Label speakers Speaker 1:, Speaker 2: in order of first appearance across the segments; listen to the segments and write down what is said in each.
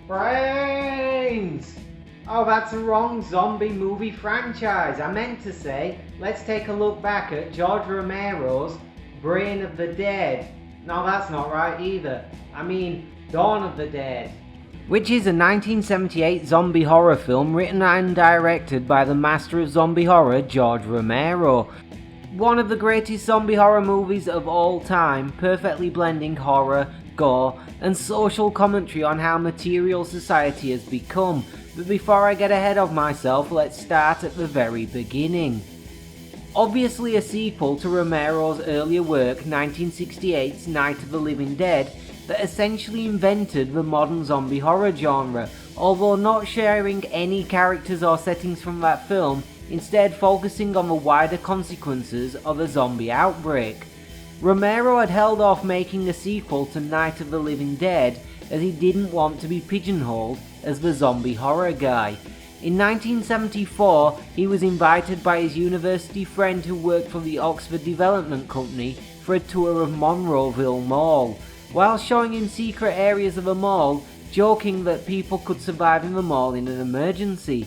Speaker 1: Brains! Oh, that's the wrong zombie movie franchise. I meant to say, let's take a look back at George Romero's Brain of the Dead. No, that's not right either. I mean, Dawn of the Dead. Which is a 1978 zombie horror film written and directed by the master of zombie horror, George Romero. One of the greatest zombie horror movies of all time, perfectly blending horror, gore, and social commentary on how material society has become. But before I get ahead of myself, let's start at the very beginning. Obviously a sequel to Romero's earlier work, 1968's Night of the Living Dead, that essentially invented the modern zombie horror genre, although not sharing any characters or settings from that film, instead focusing on the wider consequences of a zombie outbreak. Romero had held off making a sequel to Night of the Living Dead as he didn't want to be pigeonholed as the zombie horror guy. In 1974, he was invited by his university friend who worked for the Oxford Development Company for a tour of Monroeville Mall. While showing him secret areas of the mall, joking that people could survive in the mall in an emergency.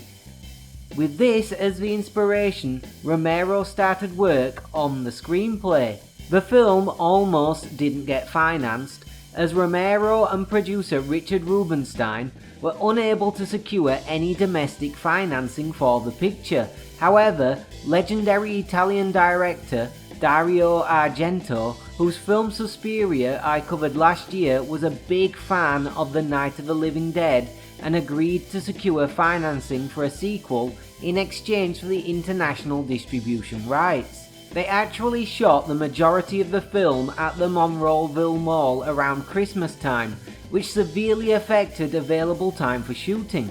Speaker 1: With this as the inspiration, Romero started work on the screenplay. The film almost didn't get financed, as Romero and producer Richard Rubinstein were unable to secure any domestic financing for the picture. However, legendary Italian director Dario Argento, whose film Suspiria I covered last year, was a big fan of the Night of the Living Dead and agreed to secure financing for a sequel in exchange for the international distribution rights. They actually shot the majority of the film at the Monroeville Mall around Christmas time, which severely affected available time for shooting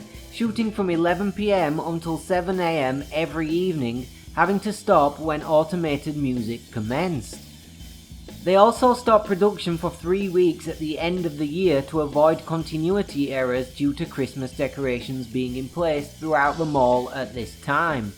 Speaker 1: from 11 PM until 7 AM every evening, having to stop when automated music commenced. They also stopped production for 3 weeks at the end of the year to avoid continuity errors due to Christmas decorations being in place throughout the mall at this time.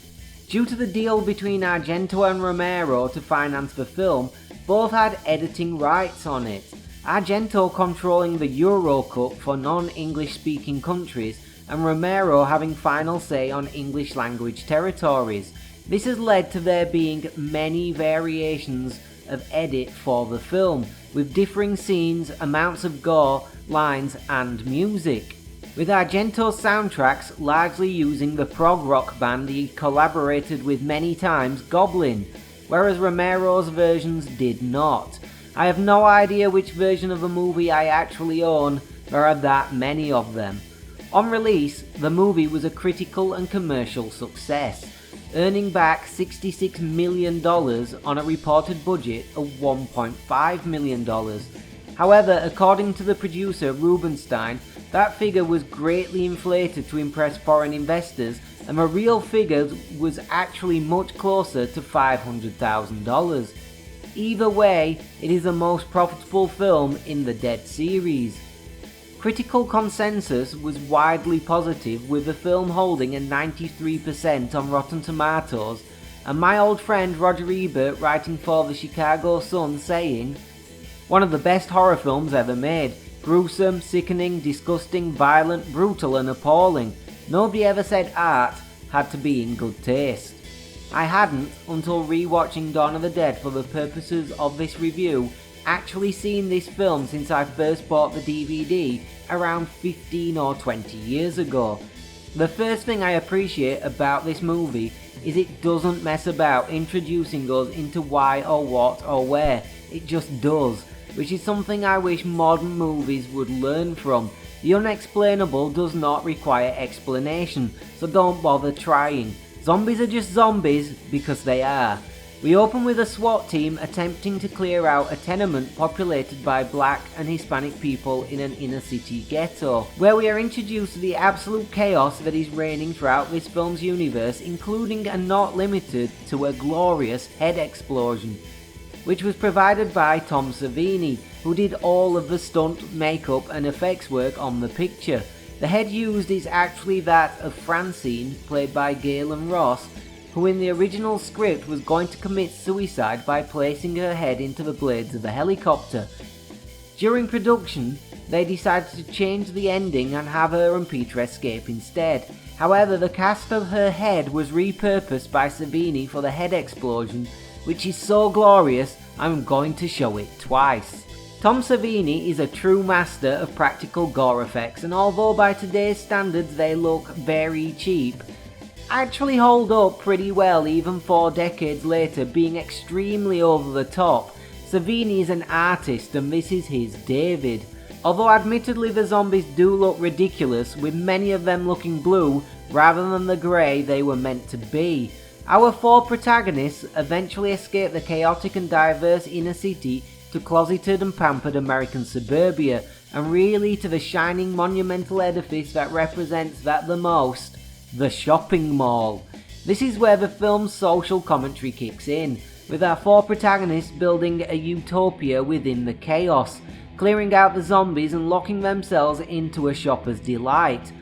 Speaker 1: Due to the deal between Argento and Romero to finance the film, both had editing rights on it, Argento controlling the Eurocut for non-English speaking countries and Romero having final say on English language territories. This has led to there being many variations of edit for the film, with differing scenes, amounts of gore, lines and music, with Argento's soundtracks largely using the prog rock band he collaborated with many times, Goblin, whereas Romero's versions did not. I have no idea which version of the movie I actually own, there are that many of them. On release, the movie was a critical and commercial success, earning back $66 million on a reported budget of $1.5 million. However, according to the producer Rubinstein, that figure was greatly inflated to impress foreign investors, and the real figure was actually much closer to $500,000. Either way, it is the most profitable film in the Dead series. Critical consensus was widely positive, with the film holding a 93% on Rotten Tomatoes, and my old friend Roger Ebert, writing for the Chicago Sun, saying, "One of the best horror films ever made. Gruesome, sickening, disgusting, violent, brutal and appalling. Nobody ever said art had to be in good taste." I hadn't, until re-watching Dawn of the Dead for the purposes of this review, actually seen this film since I first bought the DVD around 15 or 20 years ago. The first thing I appreciate about this movie is it doesn't mess about introducing us into why or what or where, it just does, which is something I wish modern movies would learn from. The unexplainable does not require explanation, so don't bother trying. Zombies are just zombies because they are. We open with a SWAT team attempting to clear out a tenement populated by black and Hispanic people in an inner city ghetto, where we are introduced to the absolute chaos that is reigning throughout this film's universe, including and not limited to a glorious head explosion, which was provided by Tom Savini, who did all of the stunt, makeup and effects work on the picture. The head used is actually that of Francine, played by Galen Ross, who in the original script was going to commit suicide by placing her head into the blades of a helicopter. During production, they decided to change the ending and have her and Peter escape instead. However, the cast of her head was repurposed by Savini for the head explosion, which is so glorious I'm going to show it twice. Tom Savini is a true master of practical gore effects, and although by today's standards they look very cheap, actually hold up pretty well even 4 decades later, being extremely over the top. Savini is an artist and this is his David. Although admittedly the zombies do look ridiculous, with many of them looking blue rather than the grey they were meant to be. Our 4 protagonists eventually escape the chaotic and diverse inner city to closeted and pampered American suburbia, and really to the shining monumental edifice that represents that the most, the shopping mall. This is where the film's social commentary kicks in, with our 4 protagonists building a utopia within the chaos, clearing out the zombies and locking themselves into a shopper's delight.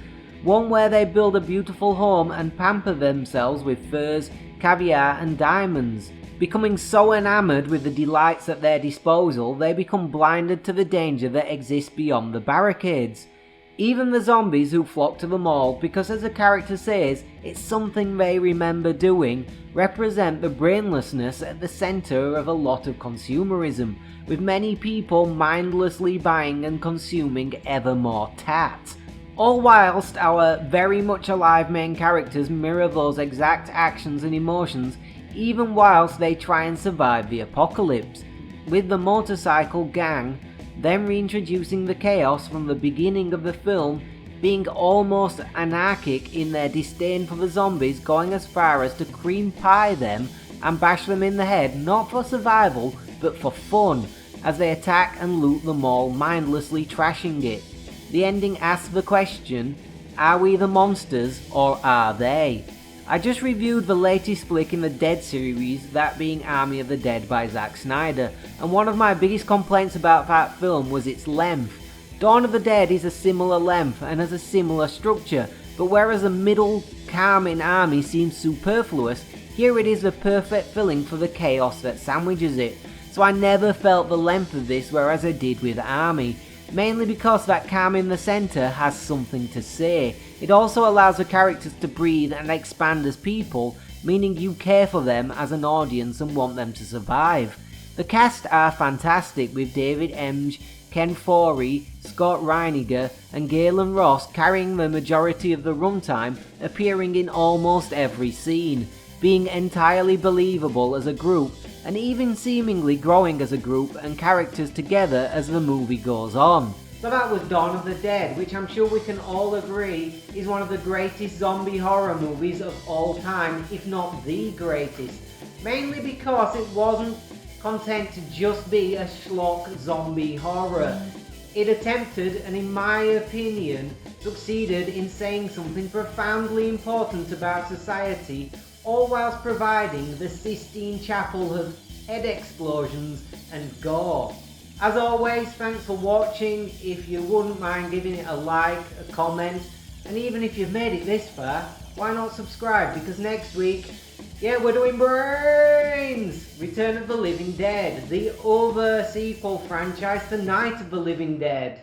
Speaker 1: One where they build a beautiful home and pamper themselves with furs, caviar and diamonds. Becoming so enamoured with the delights at their disposal, they become blinded to the danger that exists beyond the barricades. Even the zombies who flock to the mall, because as the character says, it's something they remember doing, represent the brainlessness at the centre of a lot of consumerism, with many people mindlessly buying and consuming ever more tat. All whilst our very much alive main characters mirror those exact actions and emotions, even whilst they try and survive the apocalypse, with the motorcycle gang then reintroducing the chaos from the beginning of the film, being almost anarchic in their disdain for the zombies, going as far as to cream pie them and bash them in the head, not for survival but for fun, as they attack and loot the mall, mindlessly trashing it. The ending asks the question, are we the monsters or are they? I just reviewed the latest flick in the Dead series, that being Army of the Dead by Zack Snyder, and one of my biggest complaints about that film was its length. Dawn of the Dead is a similar length and has a similar structure, but whereas the middle calm in Army seems superfluous, here it is the perfect filling for the chaos that sandwiches it. So I never felt the length of this whereas I did with Army. Mainly because that calm in the centre has something to say. It also allows the characters to breathe and expand as people, meaning you care for them as an audience and want them to survive. The cast are fantastic, with David Emge, Ken Foree, Scott Reiniger and Galen Ross carrying the majority of the runtime, appearing in almost every scene, being entirely believable as a group, and even seemingly growing as a group and characters together as the movie goes on. So that was Dawn of the Dead, which I'm sure we can all agree is one of the greatest zombie horror movies of all time, if not the greatest. Mainly because it wasn't content to just be a schlock zombie horror. It attempted, and in my opinion, succeeded in saying something profoundly important about society, all whilst providing the Sistine Chapel of head explosions and gore. As always, thanks for watching. If you wouldn't mind giving it a like, a comment, and even if you've made it this far, why not subscribe? Because next week, we're doing Brains! Return of the Living Dead, the other sequel franchise to Night of the Living Dead.